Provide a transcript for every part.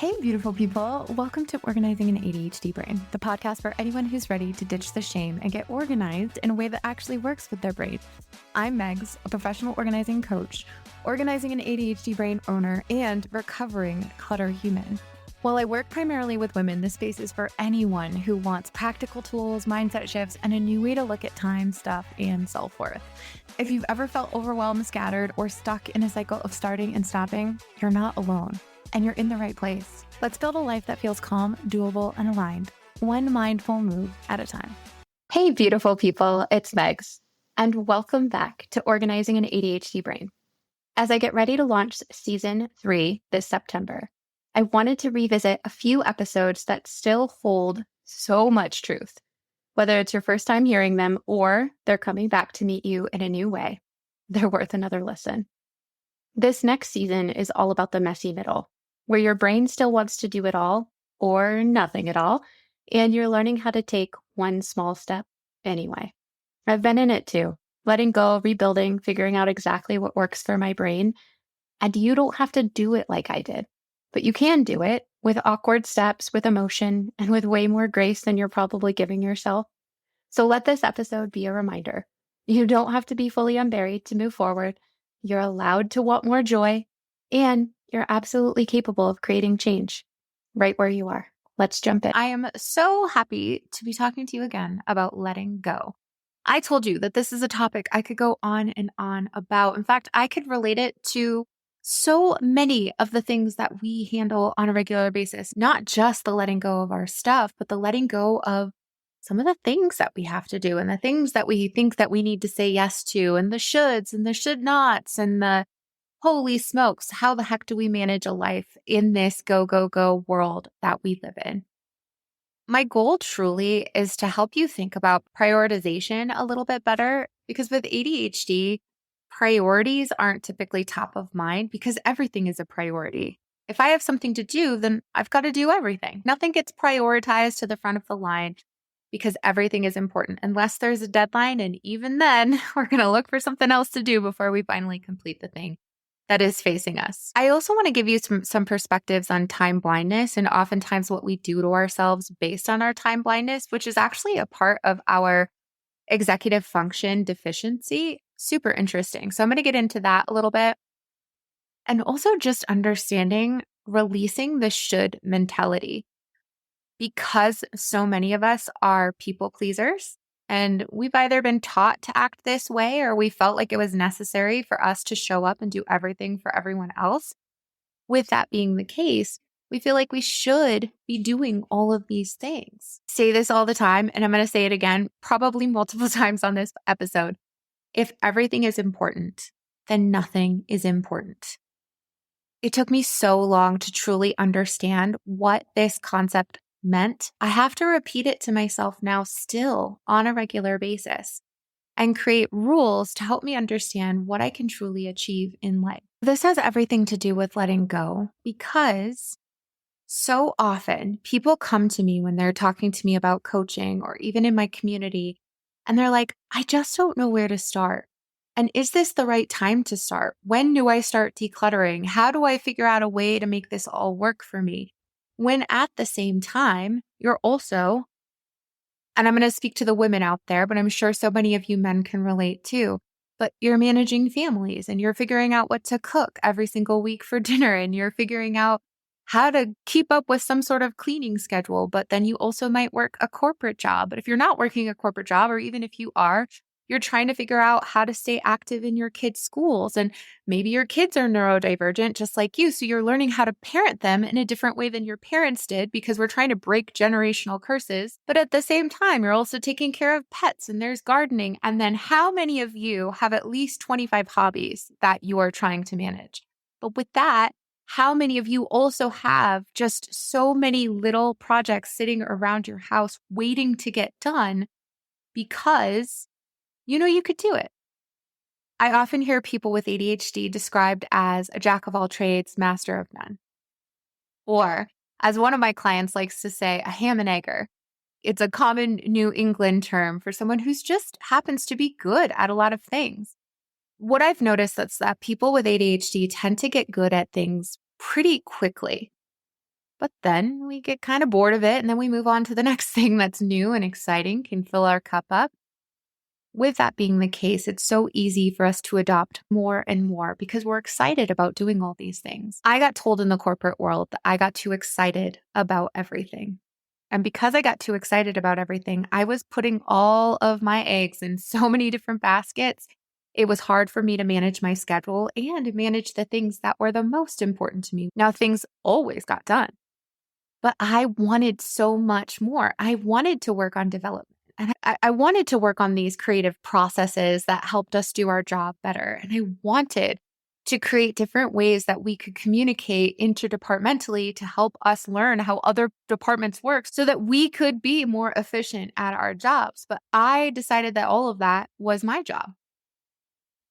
Hey, beautiful people. Welcome to Organizing an ADHD Brain, the podcast for anyone who's ready to ditch the shame and get organized in a way that actually works with their brain. I'm Megs, a professional organizing coach, organizing an ADHD brain owner, and recovering clutter human. While I work primarily with women, this space is for anyone who wants practical tools, mindset shifts, and a new way to look at time, stuff, and self-worth. If you've ever felt overwhelmed, scattered, or stuck in a cycle of starting and stopping, you're not alone. And you're in the right place. Let's build a life that feels calm, doable, and aligned, one mindful move at a time. Hey, beautiful people, it's Megs, and welcome back to Organizing an ADHD Brain. As I get ready to launch season 3 this September, I wanted to revisit a few episodes that still hold so much truth. Whether it's your first time hearing them or they're coming back to meet you in a new way, they're worth another listen. This next season is all about the messy middle, where your brain still wants to do it all or nothing at all, and you're learning how to take one small step anyway. I've been in it too, letting go, rebuilding, figuring out exactly what works for my brain. And you don't have to do it like I did, but you can do it with awkward steps, with emotion, and with way more grace than you're probably giving yourself. So let this episode be a reminder. You don't have to be fully unburied to move forward. You're allowed to want more joy, and you're absolutely capable of creating change right where you are. Let's jump in. I am so happy to be talking to you again about letting go. I told you that this is a topic I could go on and on about. In fact, I could relate it to so many of the things that we handle on a regular basis, not just the letting go of our stuff, but the letting go of some of the things that we have to do and the things that we think that we need to say yes to, and the shoulds and the should nots and the holy smokes, how the heck do we manage a life in this go, go, go world that we live in? My goal truly is to help you think about prioritization a little bit better, because with ADHD, priorities aren't typically top of mind because everything is a priority. If I have something to do, then I've got to do everything. Nothing gets prioritized to the front of the line because everything is important unless there's a deadline. And even then, we're going to look for something else to do before we finally complete the thing that is facing us. I also want to give you some perspectives on time blindness and oftentimes what we do to ourselves based on our time blindness, which is actually a part of our executive function deficiency. Super interesting. So I'm going to get into that a little bit. And also just understanding releasing the should mentality. Because so many of us are people pleasers, and we've either been taught to act this way or we felt like it was necessary for us to show up and do everything for everyone else. With that being the case, we feel like we should be doing all of these things. I say this all the time, and I'm going to say it again, probably multiple times on this episode. If everything is important, then nothing is important. It took me so long to truly understand what this concept meant. I have to repeat it to myself now still on a regular basis and create rules to help me understand what I can truly achieve in life. This has everything to do with letting go, because so often people come to me when they're talking to me about coaching or even in my community, and they're like, I just don't know where to start. And is this the right time to start? When do I start decluttering? How do I figure out a way to make this all work for me? When at the same time, you're also, and I'm going to speak to the women out there, but I'm sure so many of you men can relate too, but you're managing families and you're figuring out what to cook every single week for dinner, and you're figuring out how to keep up with some sort of cleaning schedule, but then you also might work a corporate job. But if you're not working a corporate job, or even if you are, you're trying to figure out how to stay active in your kids' schools. And maybe your kids are neurodivergent just like you. So you're learning how to parent them in a different way than your parents did, because we're trying to break generational curses. But at the same time, you're also taking care of pets, and there's gardening. And then how many of you have at least 25 hobbies that you are trying to manage? But with that, how many of you also have just so many little projects sitting around your house waiting to get done because you know you could do it? I often hear people with ADHD described as a jack of all trades, master of none. Or, as one of my clients likes to say, a ham and egger. It's a common New England term for someone who's just happens to be good at a lot of things. What I've noticed is that people with ADHD tend to get good at things pretty quickly. but then we get kind of bored of it and then we move on to the next thing that's new and exciting, can fill our cup up. With that being the case, it's so easy for us to adopt more and more because we're excited about doing all these things. I got told in the corporate world that I got too excited about everything. And because I got too excited about everything, I was putting all of my eggs in so many different baskets. It was hard for me to manage my schedule and manage the things that were the most important to me. Now, things always got done, but I wanted so much more. I wanted to work on development. And I wanted to work on these creative processes that helped us do our job better. And I wanted to create different ways that we could communicate interdepartmentally to help us learn how other departments work so that we could be more efficient at our jobs. But I decided that all of that was my job.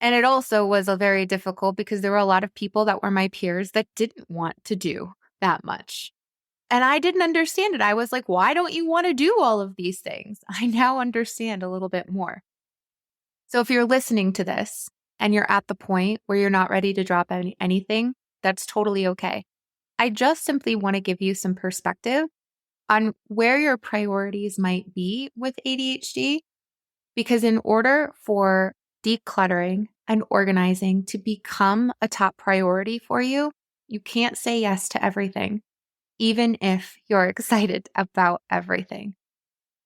And it also was a very difficult because there were a lot of people that were my peers that didn't want to do that much. And I didn't understand it. I was like, why don't you want to do all of these things? I now understand a little bit more. So if you're listening to this and you're at the point where you're not ready to drop anything, that's totally okay. I just simply want to give you some perspective on where your priorities might be with ADHD, because in order for decluttering and organizing to become a top priority for you, you can't say yes to everything, even if you're excited about everything.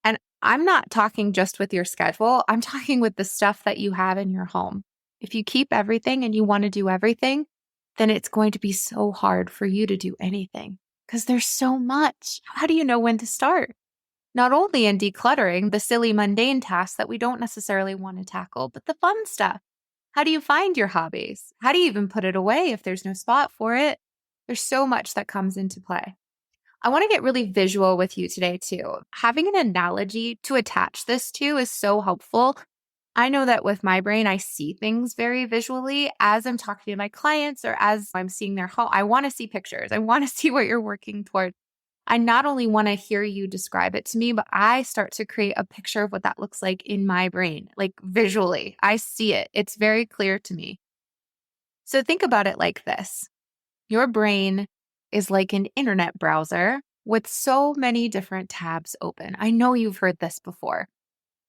And I'm not talking just with your schedule. I'm talking with the stuff that you have in your home. If you keep everything and you want to do everything, then it's going to be so hard for you to do anything because there's so much. How do you know when to start? Not only in decluttering the silly, mundane tasks that we don't necessarily want to tackle, but the fun stuff. How do you find your hobbies? How do you even put it away if there's no spot for it? There's so much that comes into play. I want to get really visual with you today too. Having an analogy to attach this to is so helpful. I know that with my brain, I see things very visually as I'm talking to my clients or as I'm seeing their home. I want to see pictures. I want to see what you're working toward. I not only want to hear you describe it to me, but I start to create a picture of what that looks like in my brain, like visually. I see it. It's very clear to me. So think about it like this. Your brain is like an internet browser with so many different tabs open. I know you've heard this before,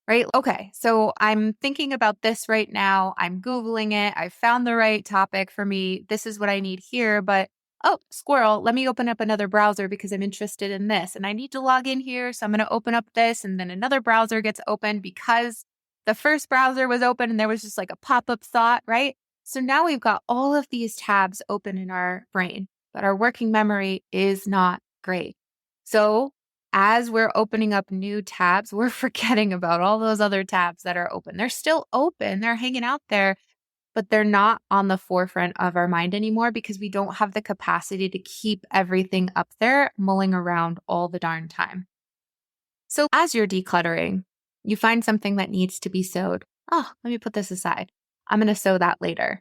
right? Okay, so I'm thinking about this right now. I'm Googling it. I found the right topic for me. This is what I need here, but oh, squirrel, let me open up another browser because I'm interested in this. And I need to log in here. So I'm going to open up this and then another browser gets open because the first browser was open and there was just like a pop-up thought, right? So now we've got all of these tabs open in our brain, but our working memory is not great. So as we're opening up new tabs, we're forgetting about all those other tabs that are open. They're still open, they're hanging out there, but they're not on the forefront of our mind anymore because we don't have the capacity to keep everything up there mulling around all the darn time. So as you're decluttering, you find something that needs to be sewed. Oh, let me put this aside. I'm going to sew that later.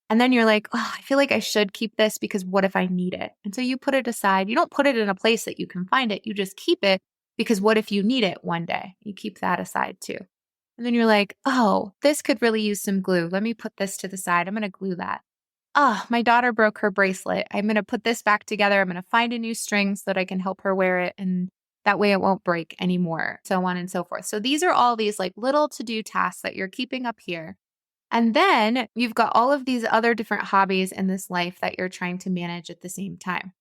And then you're like, oh, I feel like I should keep this because what if I need it? And so you put it aside. You don't put it in a place that you can find it. You just keep it because what if you need it one day? You keep that aside too. And then you're like, oh, this could really use some glue. Let me put this to the side. I'm going to glue that. Oh, my daughter broke her bracelet. I'm going to put this back together. I'm going to find a new string so that I can help her wear it. And that way it won't break anymore, so on and so forth. So these are all these like little to-do tasks that you're keeping up here. And then you've got all of these other different hobbies in this life that you're trying to manage at the same time.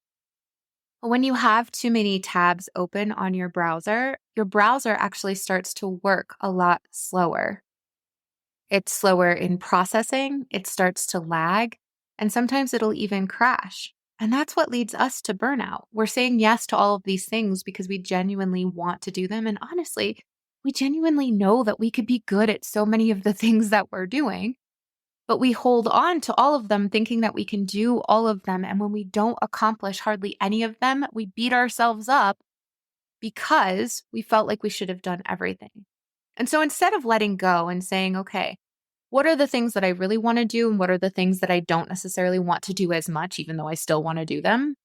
When you have too many tabs open on your browser actually starts to work a lot slower. It's slower in processing, it starts to lag, and sometimes it'll even crash. And that's what leads us to burnout. We're saying yes to all of these things because we genuinely want to do them. And honestly, we genuinely know that we could be good at so many of the things that we're doing, but we hold on to all of them thinking that we can do all of them. And when we don't accomplish hardly any of them, we beat ourselves up because we felt like we should have done everything. And so instead of letting go and saying, okay, what are the things that I really want to do? And what are the things that I don't necessarily want to do as much, even though I still want to do them?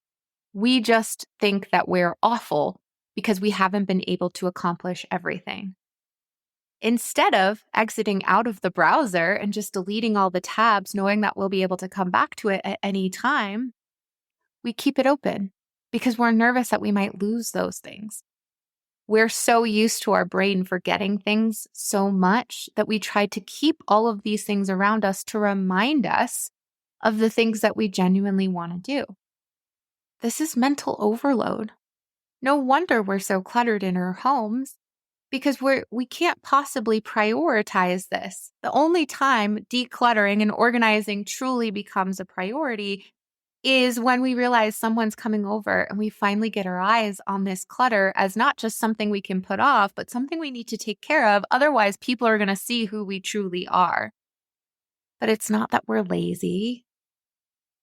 We just think that we're awful because we haven't been able to accomplish everything. Instead of exiting out of the browser and just deleting all the tabs, knowing that we'll be able to come back to it at any time, we keep it open. because we're nervous that we might lose those things. We're so used to our brain forgetting things so much that we try to keep all of these things around us to remind us of the things that we genuinely want to do. This is mental overload. No wonder we're so cluttered in our homes, because we can't possibly prioritize this. The only time decluttering and organizing truly becomes a priority is when we realize someone's coming over and we finally get our eyes on this clutter as not just something we can put off, but something we need to take care of. Otherwise, people are going to see who we truly are. But it's not that we're lazy.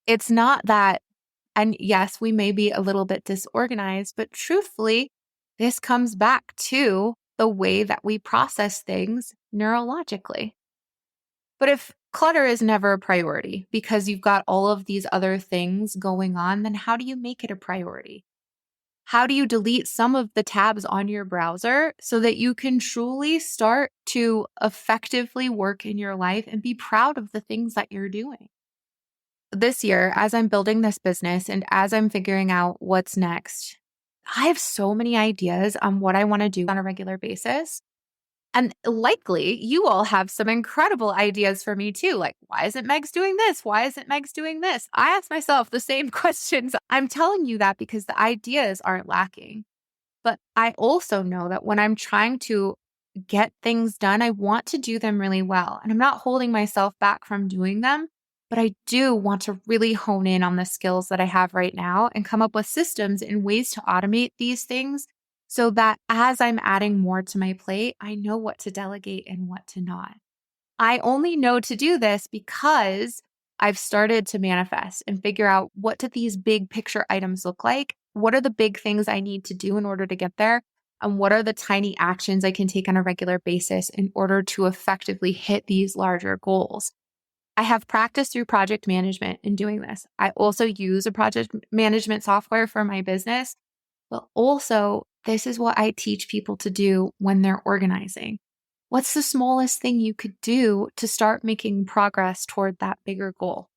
It's not that, and yes, we may be a little bit disorganized, but truthfully, this comes back to the way that we process things neurologically. But if clutter is never a priority because you've got all of these other things going on, then how do you make it a priority? How do you delete some of the tabs on your browser so that you can truly start to effectively work in your life and be proud of the things that you're doing? This year, as I'm building this business and as I'm figuring out what's next, I have so many ideas on what I want to do on a regular basis. And likely you all have some incredible ideas for me too. Like, why isn't Megs doing this? Why isn't Megs doing this? I ask myself the same questions. I'm telling you that because the ideas aren't lacking. But I also know that when I'm trying to get things done, I want to do them really well. And I'm not holding myself back from doing them, but I do want to really hone in on the skills that I have right now and come up with systems and ways to automate these things so that as I'm adding more to my plate, I know what to delegate and what to not. I only know to do this because I've started to manifest and figure out, what do these big picture items look like? What are the big things I need to do in order to get there? And what are the tiny actions I can take on a regular basis in order to effectively hit these larger goals? I have practiced through project management in doing this. I also use a project management software for my business, but also this is what I teach people to do when they're organizing. What's the smallest thing you could do to start making progress toward that bigger goal?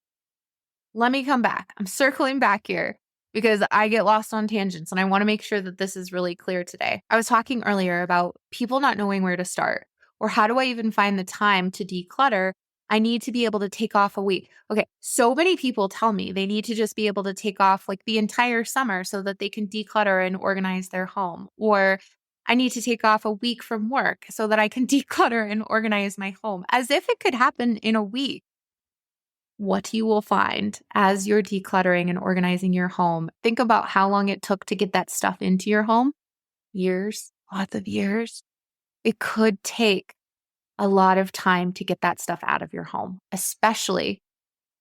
Let me come back. I'm circling back here because I get lost on tangents and I want to make sure that this is really clear today. I was talking earlier about people not knowing where to start, or how do I even find the time to declutter? I need to be able to take off a week. Okay, so many people tell me they need to just be able to take off like the entire summer so that they can declutter and organize their home. Or I need to take off a week from work so that I can declutter and organize my home, as if it could happen in a week. What you will find as you're decluttering and organizing your home, think about how long it took to get that stuff into your home. Years, lots of years. It could take a lot of time to get that stuff out of your home, especially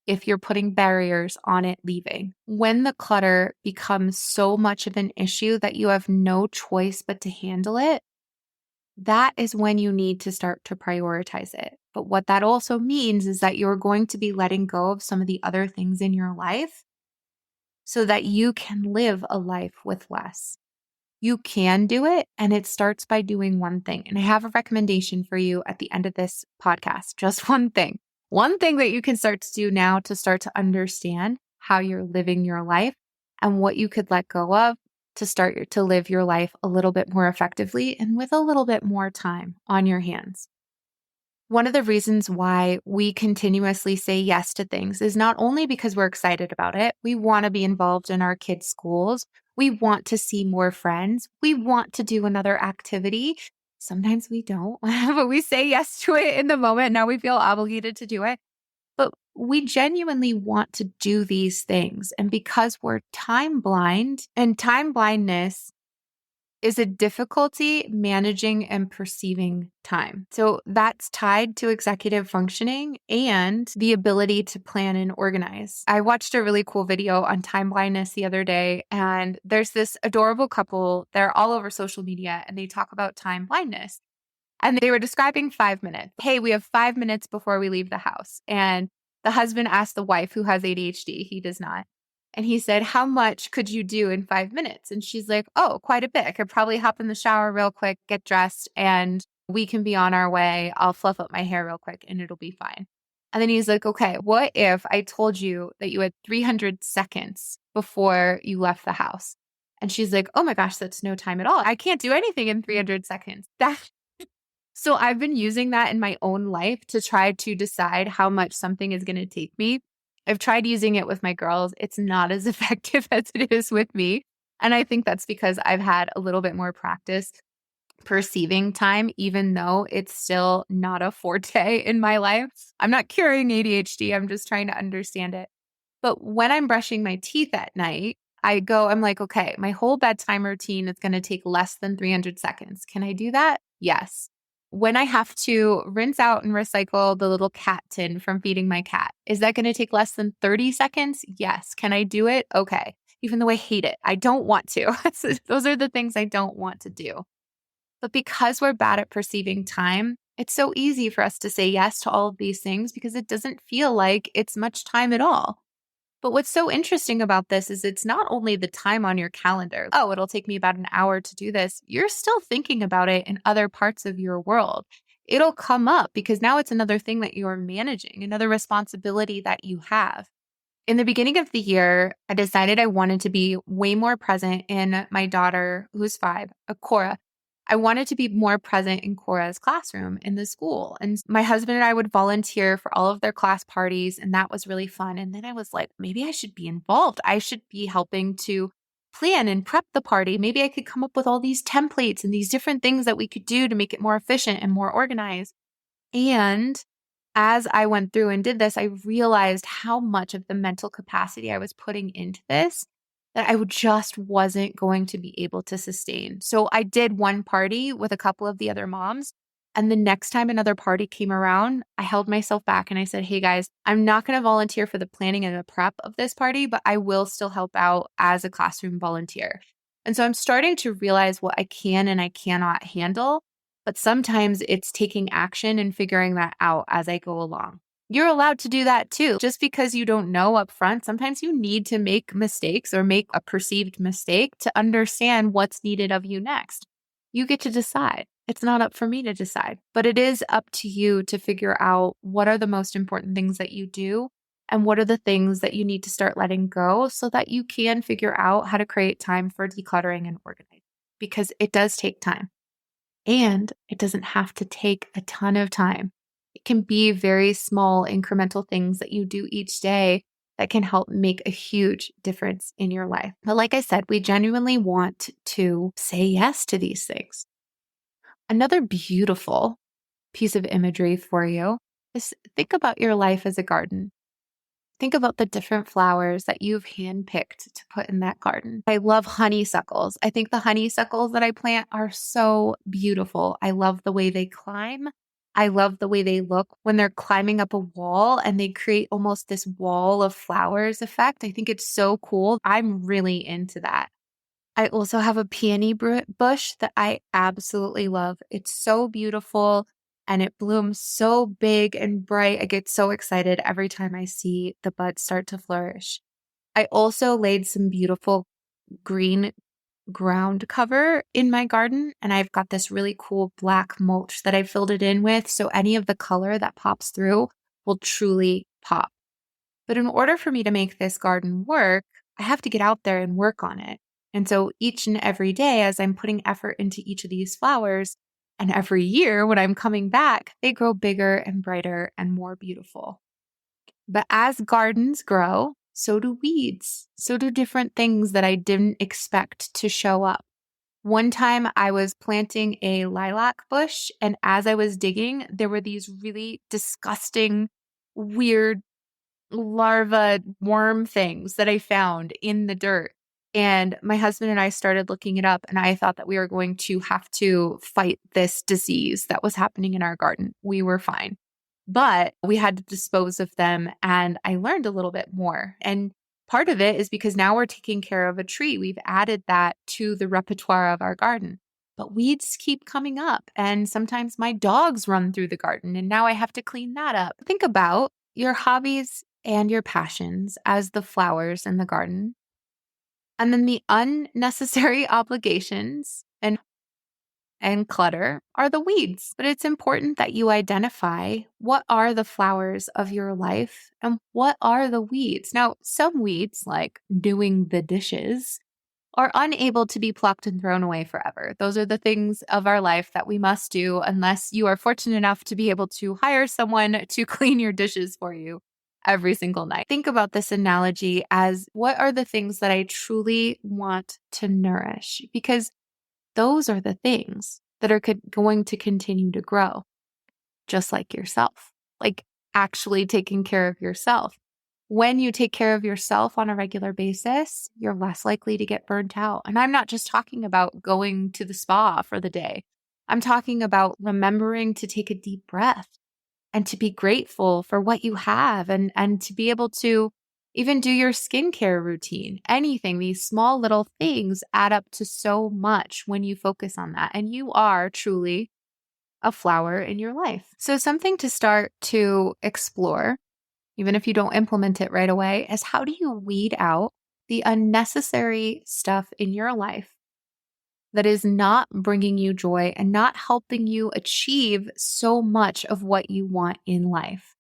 if you're putting barriers on it leaving. When the clutter becomes so much of an issue that you have no choice but to handle it, that is when you need to start to prioritize it. But what that also means is that you're going to be letting go of some of the other things in your life so that you can live a life with less. You can do it, and it starts by doing one thing. And I have a recommendation for you at the end of this podcast. Just one thing. One thing that you can start to do now to start to understand how you're living your life and what you could let go of to start to live your life a little bit more effectively and with a little bit more time on your hands. One of the reasons why we continuously say yes to things is not only because we're excited about it. We want to be involved in our kids' schools. We want to see more friends. We want to do another activity. Sometimes we don't, but we say yes to it in the moment. Now we feel obligated to do it. But we genuinely want to do these things. And because we're time blind, and time blindness is a difficulty managing and perceiving time. So that's tied to executive functioning and the ability to plan and organize. I watched a really cool video on time blindness the other day, and there's this adorable couple. They're all over social media and they talk about time blindness. And they were describing 5 minutes. Hey, we have 5 minutes before we leave the house. And the husband asked the wife, who has ADHD, he does not. And he said, how much could you do in 5 minutes? And she's like, oh, quite a bit. I could probably hop in the shower real quick, get dressed, and we can be on our way. I'll fluff up my hair real quick and it'll be fine. And then he's like, okay, what if I told you that you had 300 seconds before you left the house? And she's like, oh my gosh, that's no time at all. I can't do anything in 300 seconds. So I've been using that in my own life to try to decide how much something is going to take me. I've tried using it with my girls. It's not as effective as it is with me. And I think that's because I've had a little bit more practice perceiving time, even though it's still not a forte in my life. I'm not curing ADHD. I'm just trying to understand it. But when I'm brushing my teeth at night, I'm like, okay, my whole bedtime routine is going to take less than 300 seconds. Can I do that? Yes. When I have to rinse out and recycle the little cat tin from feeding my cat, is that going to take less than 30 seconds? Yes. Can I do it? Okay. Even though I hate it, I don't want to. Those are the things I don't want to do. But because we're bad at perceiving time, it's so easy for us to say yes to all of these things because it doesn't feel like it's much time at all. But what's so interesting about this is it's not only the time on your calendar. Oh, it'll take me about an hour to do this. You're still thinking about it in other parts of your world. It'll come up because now it's another thing that you're managing, another responsibility that you have. In the beginning of the year, I decided I wanted to be way more present in my daughter, who's 5, Cora. I wanted to be more present in Cora's classroom in the school. And my husband and I would volunteer for all of their class parties, and that was really fun. And then I was like, maybe I should be involved. I should be helping to plan and prep the party. Maybe I could come up with all these templates and these different things that we could do to make it more efficient and more organized. And as I went through and did this, I realized how much of the mental capacity I was putting into this that just wasn't going to be able to sustain. So I did one party with a couple of the other moms. And the next time another party came around, I held myself back and I said, hey guys, I'm not going to volunteer for the planning and the prep of this party, but I will still help out as a classroom volunteer. And so I'm starting to realize what I can and I cannot handle. But sometimes it's taking action and figuring that out as I go along. You're allowed to do that too. Just because you don't know up front, sometimes you need to make mistakes or make a perceived mistake to understand what's needed of you next. You get to decide. It's not up for me to decide, but it is up to you to figure out what are the most important things that you do and what are the things that you need to start letting go so that you can figure out how to create time for decluttering and organizing, because it does take time. And it doesn't have to take a ton of time. It can be very small incremental things that you do each day that can help make a huge difference in your life. But like I said, we genuinely want to say yes to these things. Another beautiful piece of imagery for you is think about your life as a garden. Think about the different flowers that you've handpicked to put in that garden. I love honeysuckles. I think the honeysuckles that I plant are so beautiful. I love the way they climb. I love the way they look when they're climbing up a wall and they create almost this wall of flowers effect. I think it's so cool. I'm really into that. I also have a peony bush that I absolutely love. It's so beautiful and it blooms so big and bright. I get so excited every time I see the buds start to flourish. I also laid some beautiful green ground cover in my garden, and I've got this really cool black mulch that I filled it in with, so any of the color that pops through will truly pop. But in order for me to make this garden work, I have to get out there and work on it. And so each and every day, as I'm putting effort into each of these flowers, and every year when I'm coming back, they grow bigger and brighter and more beautiful. But as gardens grow, so do weeds. So do different things that I didn't expect to show up. One time I was planting a lilac bush, and as I was digging, there were these really disgusting, weird larva worm things that I found in the dirt. And my husband and I started looking it up, and I thought that we were going to have to fight this disease that was happening in our garden. We were fine, but we had to dispose of them, and I learned a little bit more. And part of it is because now we're taking care of a tree. We've added that to the repertoire of our garden. But weeds keep coming up, and sometimes my dogs run through the garden, and now I have to clean that up. Think about your hobbies and your passions as the flowers in the garden. And then the unnecessary obligations and clutter are the weeds. But it's important that you identify what are the flowers of your life and what are the weeds. Now, some weeds, like doing the dishes, are unable to be plucked and thrown away forever. Those are the things of our life that we must do unless you are fortunate enough to be able to hire someone to clean your dishes for you every single night. Think about this analogy as what are the things that I truly want to nourish? Because those are the things that are going to continue to grow, just like yourself, like actually taking care of yourself. When you take care of yourself on a regular basis, you're less likely to get burnt out. And I'm not just talking about going to the spa for the day. I'm talking about remembering to take a deep breath and to be grateful for what you have and to be able to even do your skincare routine. Anything, these small little things add up to so much when you focus on that. And you are truly a flower in your life. So something to start to explore, even if you don't implement it right away, is how do you weed out the unnecessary stuff in your life that is not bringing you joy and not helping you achieve so much of what you want in life.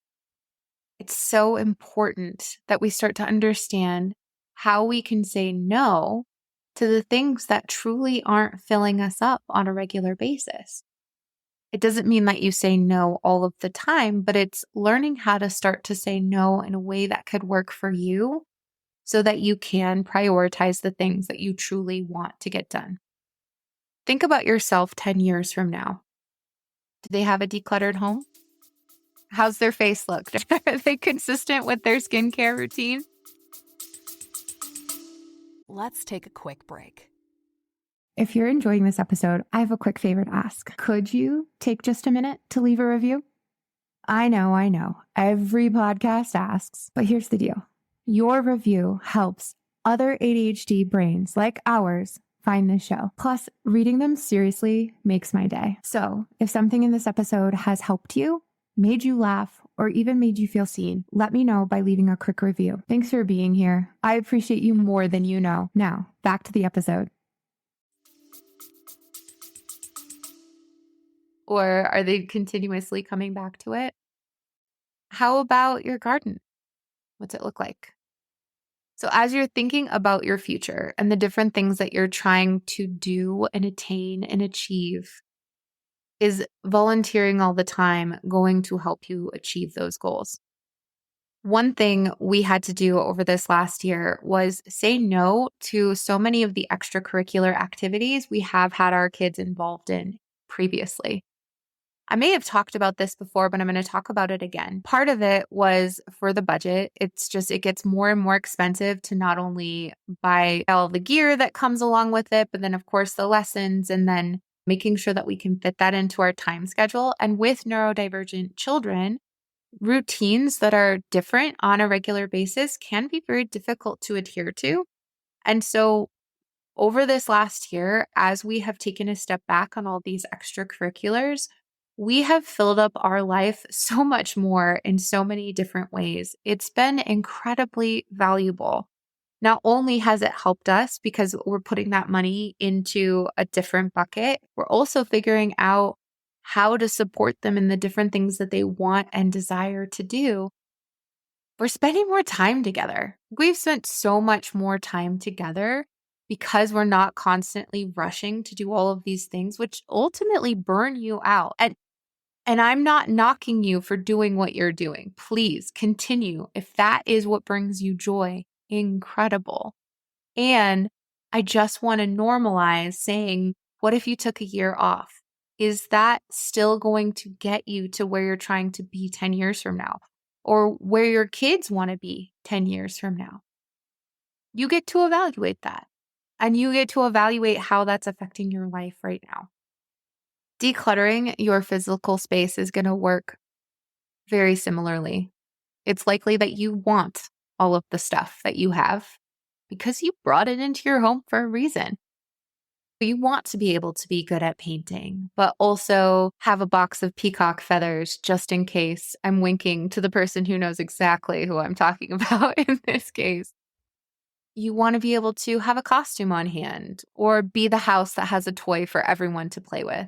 It's so important that we start to understand how we can say no to the things that truly aren't filling us up on a regular basis. It doesn't mean that you say no all of the time, but it's learning how to start to say no in a way that could work for you so that you can prioritize the things that you truly want to get done. Think about yourself 10 years from now. Do they have a decluttered home? How's their face look? Are they consistent with their skincare routine? Let's take a quick break. If you're enjoying this episode, I have a quick favor to ask. Could you take just a minute to leave a review? I know. Every podcast asks, but here's the deal. Your review helps other ADHD brains like ours find this show. Plus, reading them seriously makes my day. So if something in this episode has helped you, made you laugh, or even made you feel seen, let me know by leaving a quick review. Thanks for being here. I appreciate you more than you know. Now, back to the episode. Or are they continuously coming back to it? How about your garden? What's it look like? So as you're thinking about your future and the different things that you're trying to do and attain and achieve, is volunteering all the time going to help you achieve those goals? One thing we had to do over this last year was say no to so many of the extracurricular activities we have had our kids involved in previously. I may have talked about this before, but I'm going to talk about it again. Part of it was for the budget. It gets more and more expensive to not only buy all the gear that comes along with it, but then of course the lessons and then making sure that we can fit that into our time schedule. And with neurodivergent children, routines that are different on a regular basis can be very difficult to adhere to. And so over this last year, as we have taken a step back on all these extracurriculars, we have filled up our life so much more in so many different ways. It's been incredibly valuable. Not only has it helped us because we're putting that money into a different bucket, we're also figuring out how to support them in the different things that they want and desire to do. We're spending more time together. We've spent so much more time together because we're not constantly rushing to do all of these things, which ultimately burn you out. And I'm not knocking you for doing what you're doing. Please continue. If that is what brings you joy, incredible. And I just want to normalize saying, what if you took a year off? Is that still going to get you to where you're trying to be 10 years from now or where your kids want to be 10 years from now? You get to evaluate that and you get to evaluate how that's affecting your life right now. Decluttering your physical space is going to work very similarly. It's likely that you want all of the stuff that you have because you brought it into your home for a reason. You want to be able to be good at painting, but also have a box of peacock feathers just in case. I'm winking to the person who knows exactly who I'm talking about in this case. You want to be able to have a costume on hand or be the house that has a toy for everyone to play with.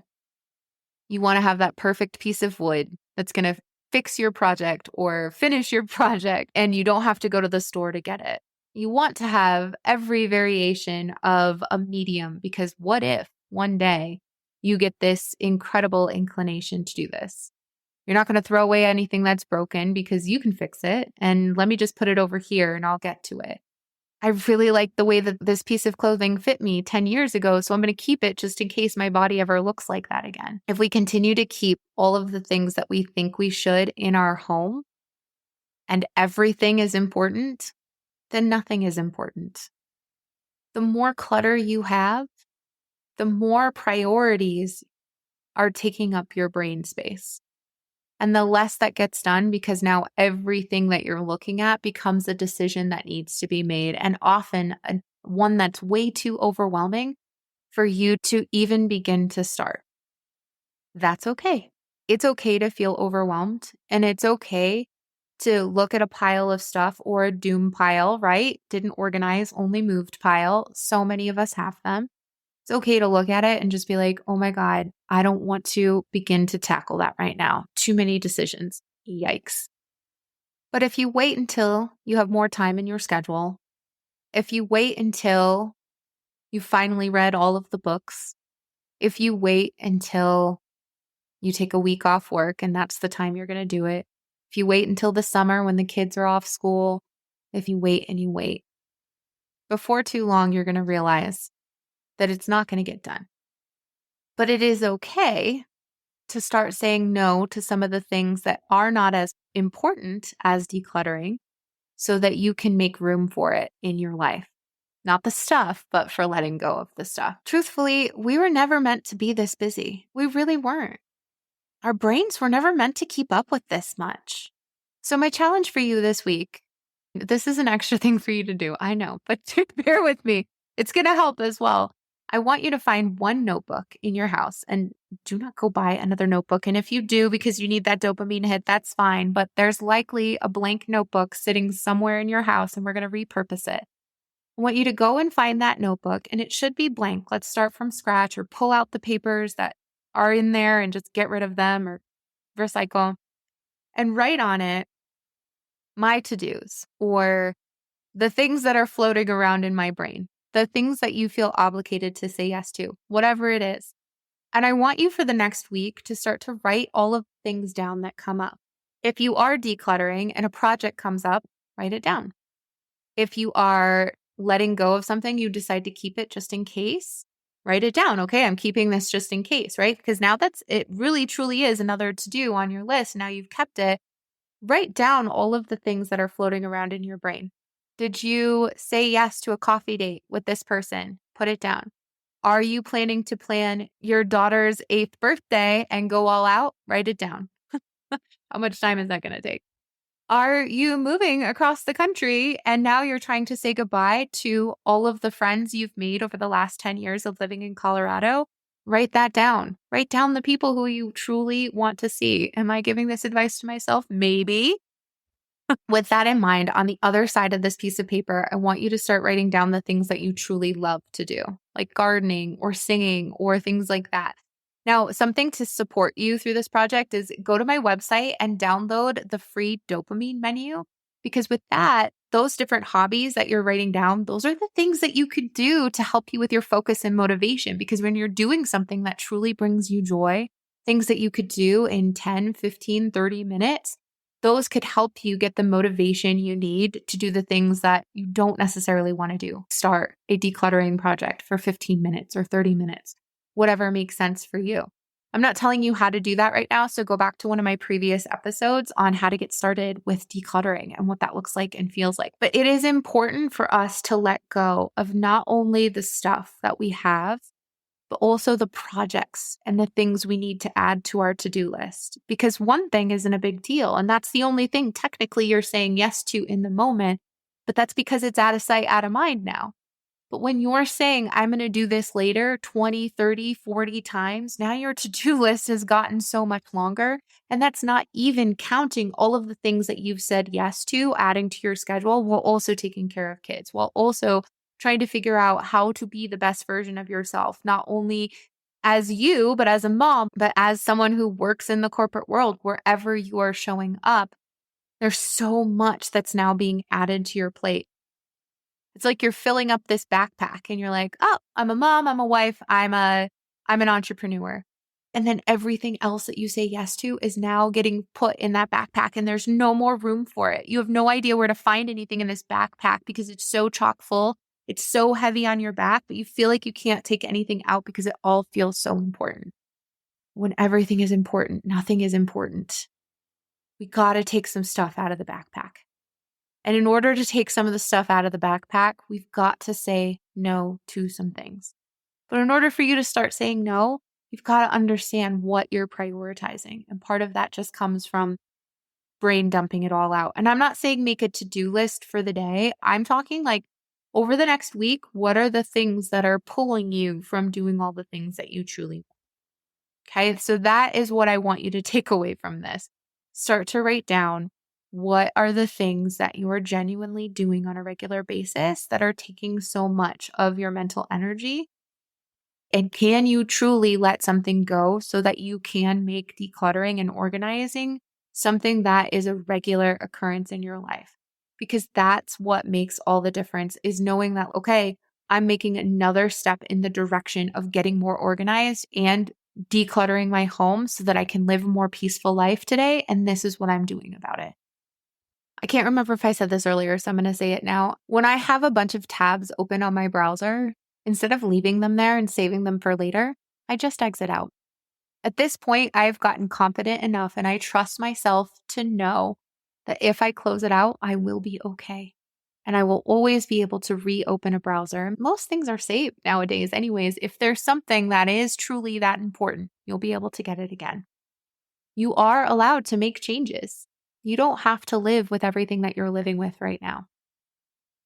You want to have that perfect piece of wood that's going to fix your project or finish your project, and you don't have to go to the store to get it. You want to have every variation of a medium, because what if one day you get this incredible inclination to do this? You're not going to throw away anything that's broken because you can fix it. And let me just put it over here and I'll get to it. I really like the way that this piece of clothing fit me 10 years ago, so I'm going to keep it just in case my body ever looks like that again. If we continue to keep all of the things that we think we should in our home and everything is important, then nothing is important. The more clutter you have, the more priorities are taking up your brain space. And the less that gets done, because now everything that you're looking at becomes a decision that needs to be made, and often one that's way too overwhelming for you to even begin to start. That's okay. It's okay to feel overwhelmed, and it's okay to look at a pile of stuff or a doom pile, right? Didn't organize, only moved pile. So many of us have them. It's okay to look at it and just be like, oh my God, I don't want to begin to tackle that right now. Too many decisions. Yikes. But if you wait until you have more time in your schedule, if you wait until you finally read all of the books, if you wait until you take a week off work and that's the time you're going to do it, if you wait until the summer when the kids are off school, if you wait and you wait, before too long, you're going to realize that it's not going to get done. But it is okay to start saying no to some of the things that are not as important as decluttering so that you can make room for it in your life. Not the stuff, but for letting go of the stuff. Truthfully, we were never meant to be this busy. We really weren't. Our brains were never meant to keep up with this much. So my challenge for you this week, this is an extra thing for you to do, I know, but bear with me. It's going to help as well. I want you to find one notebook in your house, and do not go buy another notebook. And if you do because you need that dopamine hit, that's fine. But there's likely a blank notebook sitting somewhere in your house, and we're going to repurpose it. I want you to go and find that notebook, and it should be blank. Let's start from scratch, or pull out the papers that are in there and just get rid of them or recycle, and write on it my to-dos or the things that are floating around in my brain, the things that you feel obligated to say yes to, whatever it is. And I want you for the next week to start to write all of the things down that come up. If you are decluttering and a project comes up, write it down. If you are letting go of something, you decide to keep it just in case, write it down. Okay, I'm keeping this just in case, right? Because now it really truly is another to do on your list. Now you've kept it. Write down all of the things that are floating around in your brain. Did you say yes to a coffee date with this person? Put it down. Are you planning to plan your daughter's 8th birthday and go all out? Write it down. How much time is that going to take? Are you moving across the country and now you're trying to say goodbye to all of the friends you've made over the last 10 years of living in Colorado? Write that down. Write down the people who you truly want to see. Am I giving this advice to myself? Maybe. With that in mind, on the other side of this piece of paper, I want you to start writing down the things that you truly love to do, like gardening or singing or things like that. Now, something to support you through this project is go to my website and download the free dopamine menu, because with that, those different hobbies that you're writing down, those are the things that you could do to help you with your focus and motivation. Because when you're doing something that truly brings you joy, things that you could do in 10, 15, 30 minutes, those could help you get the motivation you need to do the things that you don't necessarily want to do. Start a decluttering project for 15 minutes or 30 minutes, whatever makes sense for you. I'm not telling you how to do that right now, so go back to one of my previous episodes on how to get started with decluttering and what that looks like and feels like. But it is important for us to let go of not only the stuff that we have, but also the projects and the things we need to add to our to-do list. Because one thing isn't a big deal, and that's the only thing technically you're saying yes to in the moment, but that's because it's out of sight, out of mind now. But when you're saying, I'm going to do this later 20, 30, 40 times, now your to-do list has gotten so much longer. And that's not even counting all of the things that you've said yes to, adding to your schedule, while also taking care of kids, while also trying to figure out how to be the best version of yourself, not only as you, but as a mom, but as someone who works in the corporate world, wherever you are showing up. There's so much that's now being added to your plate. It's like you're filling up this backpack and you're like, oh, I'm a mom, I'm a wife, I'm an entrepreneur. And then everything else that you say yes to is now getting put in that backpack and there's no more room for it. You have no idea where to find anything in this backpack because it's so chock full. It's so heavy on your back, but you feel like you can't take anything out because it all feels so important. When everything is important, nothing is important. We got to take some stuff out of the backpack. And in order to take some of the stuff out of the backpack, we've got to say no to some things. But in order for you to start saying no, you've got to understand what you're prioritizing. And part of that just comes from brain dumping it all out. And I'm not saying make a to-do list for the day. I'm talking like over the next week, what are the things that are pulling you from doing all the things that you truly want? Okay, so that is what I want you to take away from this. Start to write down what are the things that you are genuinely doing on a regular basis that are taking so much of your mental energy. And can you truly let something go so that you can make decluttering and organizing something that is a regular occurrence in your life? Because that's what makes all the difference, is knowing that, okay, I'm making another step in the direction of getting more organized and decluttering my home so that I can live a more peaceful life today. And this is what I'm doing about it. I can't remember if I said this earlier, so I'm going to say it now. When I have a bunch of tabs open on my browser, instead of leaving them there and saving them for later, I just exit out. At this point, I've gotten confident enough and I trust myself to know that if I close it out, I will be okay. And I will always be able to reopen a browser. Most things are saved nowadays anyways. If there's something that is truly that important, you'll be able to get it again. You are allowed to make changes. You don't have to live with everything that you're living with right now.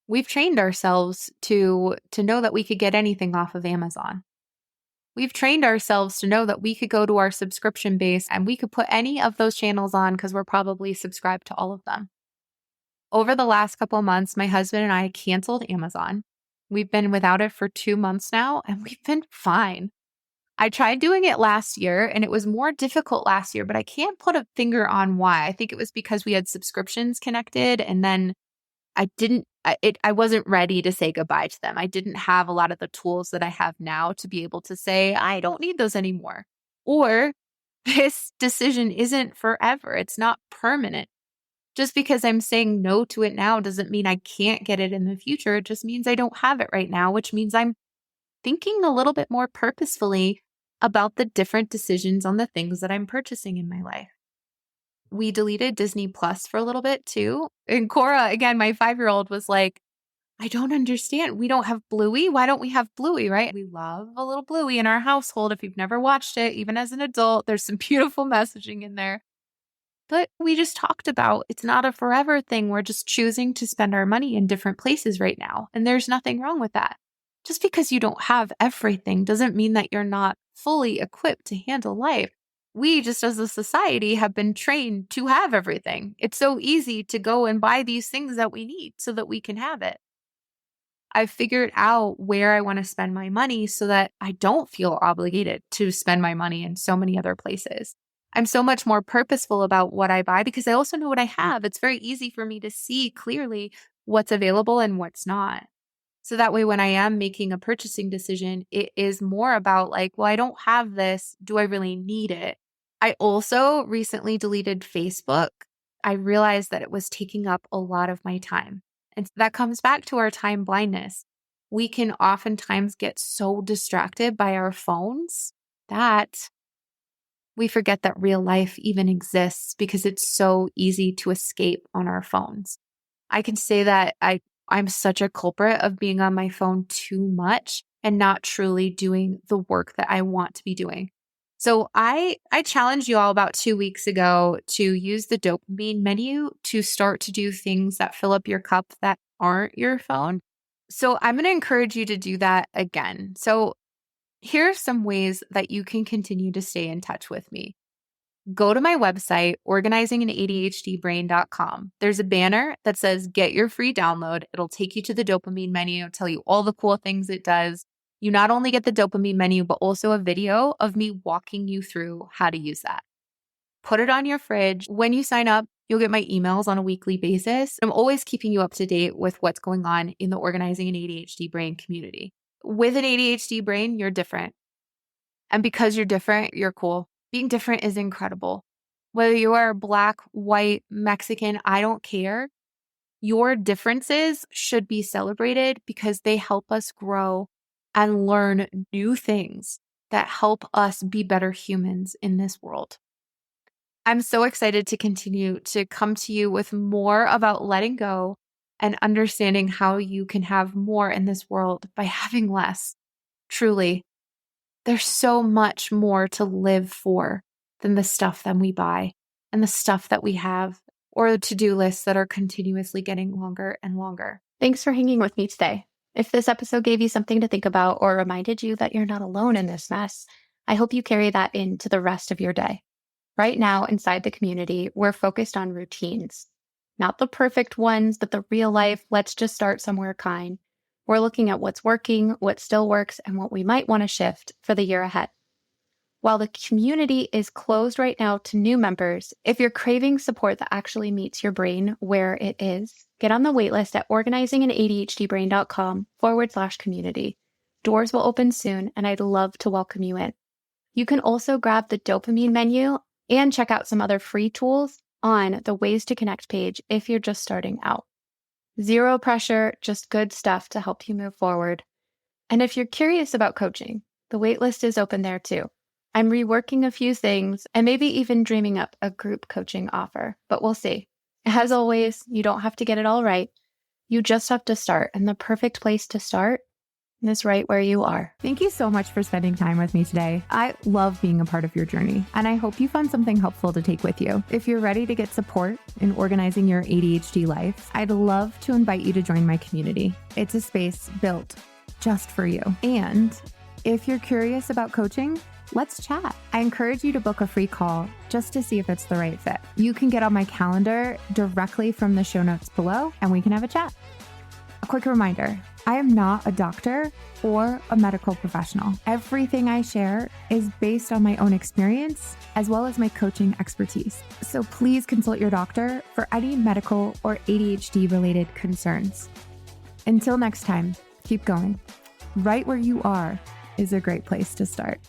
We've trained ourselves to know that we could get anything off of Amazon. We've trained ourselves to know that we could go to our subscription base and we could put any of those channels on because we're probably subscribed to all of them. Over the last couple of months, my husband and I canceled Amazon. We've been without it for 2 months now, and we've been fine. I tried doing it last year, and it was more difficult last year, but I can't put a finger on why. I think it was because we had subscriptions connected, and then I wasn't ready to say goodbye to them. I didn't have a lot of the tools that I have now to be able to say, I don't need those anymore. Or this decision isn't forever. It's not permanent. Just because I'm saying no to it now doesn't mean I can't get it in the future. It just means I don't have it right now, which means I'm thinking a little bit more purposefully about the different decisions on the things that I'm purchasing in my life. We deleted Disney Plus for a little bit too. And Cora, again, my 5-year-old was like, I don't understand. We don't have Bluey. Why don't we have Bluey, right? We love a little Bluey in our household. If you've never watched it, even as an adult, there's some beautiful messaging in there. But we just talked about it's not a forever thing. We're just choosing to spend our money in different places right now. And there's nothing wrong with that. Just because you don't have everything doesn't mean that you're not fully equipped to handle life. We just as a society have been trained to have everything. It's so easy to go and buy these things that we need so that we can have it. I've figured out where I want to spend my money so that I don't feel obligated to spend my money in so many other places. I'm so much more purposeful about what I buy because I also know what I have. It's very easy for me to see clearly what's available and what's not. So that way, when I am making a purchasing decision, it is more about like, well, I don't have this. Do I really need it? I also recently deleted Facebook. I realized that it was taking up a lot of my time. And that comes back to our time blindness. We can oftentimes get so distracted by our phones that we forget that real life even exists because it's so easy to escape on our phones. I can say that I'm such a culprit of being on my phone too much and not truly doing the work that I want to be doing. So I challenged you all about 2 weeks ago to use the dopamine menu to start to do things that fill up your cup that aren't your phone. So I'm going to encourage you to do that again. So here are some ways that you can continue to stay in touch with me. Go to my website, organizinganadhdbrain.com. There's a banner that says get your free download. It'll take you to the dopamine menu, tell you all the cool things it does. You not only get the dopamine menu, but also a video of me walking you through how to use that. put it on your fridge. When you sign up, you'll get my emails on a weekly basis. I'm always keeping you up to date with what's going on in the Organizing an ADHD Brain community. With an ADHD brain, you're different. And because you're different, you're cool. Being different is incredible. Whether you are Black, white, Mexican, I don't care. Your differences should be celebrated because they help us grow and learn new things that help us be better humans in this world. I'm so excited to continue to come to you with more about letting go and understanding how you can have more in this world by having less. Truly, there's so much more to live for than the stuff that we buy and the stuff that we have, or the to-do lists that are continuously getting longer and longer. Thanks for hanging with me today. If this episode gave you something to think about or reminded you that you're not alone in this mess, I hope you carry that into the rest of your day. Right now, inside the community, we're focused on routines. Not the perfect ones, but the real life, let's just start somewhere kind. We're looking at what's working, what still works, and what we might want to shift for the year ahead. While the community is closed right now to new members, if you're craving support that actually meets your brain where it is, get on the waitlist at organizinganadhdbrain.com/community. Doors will open soon, and I'd love to welcome you in. You can also grab the dopamine menu and check out some other free tools on the Ways to Connect page if you're just starting out. Zero pressure, just good stuff to help you move forward. And if you're curious about coaching, the waitlist is open there too. I'm reworking a few things and maybe even dreaming up a group coaching offer, but we'll see. As always, you don't have to get it all right. You just have to start, and the perfect place to start is right where you are. Thank you so much for spending time with me today. I love being a part of your journey, and I hope you found something helpful to take with you. If you're ready to get support in organizing your ADHD life, I'd love to invite you to join my community. It's a space built just for you. And if you're curious about coaching, let's chat. I encourage you to book a free call just to see if it's the right fit. You can get on my calendar directly from the show notes below, and we can have a chat. A quick reminder, I am not a doctor or a medical professional. Everything I share is based on my own experience as well as my coaching expertise. So please consult your doctor for any medical or ADHD related concerns. Until next time, keep going. Right where you are is a great place to start.